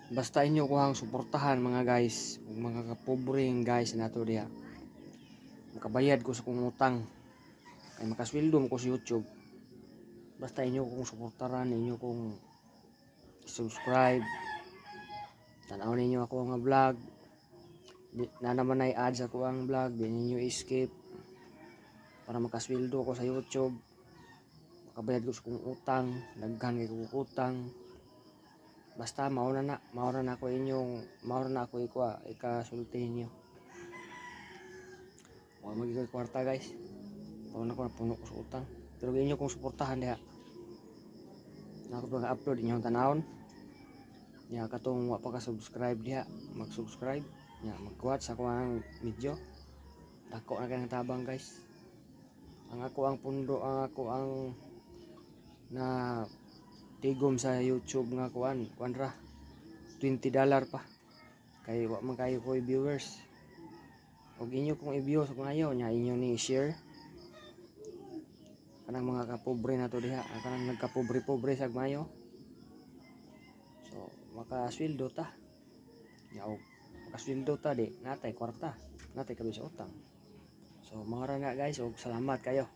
Basta inyo ko ang suportahan mga guys, ug mga kapobring guys nato diha. Makabayad ko sa kong utang, kay makasweldo mo ko sa YouTube. Basta inyo kong suportahan, inyo kong subscribe. Tanaw ninyo ako nga vlog. Na naman ay ads ako ang vlog, di ninyo skip para makasweldo ko sa YouTube. Makabayad ko sa kong utang, daghan kay kong utang. Basta mauna na ako inyong, mauna na ako ikasulti ninyo. Wala magiging kwarta guys. Mauna ko na puno ko sa utang. Pero inyo kong suportahan diha. Na ako pag-upload inyong tanawon. Ya katong wa pa ka subscribe diha, mag-subscribe. Ya mag-watch ako ang video. Dako na kayong tabang guys. Ang ako ang pundo, ang ako ang na tigom sa YouTube nga kuan ra $20 pa kay wa man kayo ko viewers. Og inyo kung i-view sa kungayo nya inyo ni share kanang mga kapobre na to diha, kanang nagkapobre-pobre sa mayo. So makasweldo ta. Ya og makasweldo ta di natay kwarta, natay kabi sa utang. So mga ra na guys, og salamat kayo.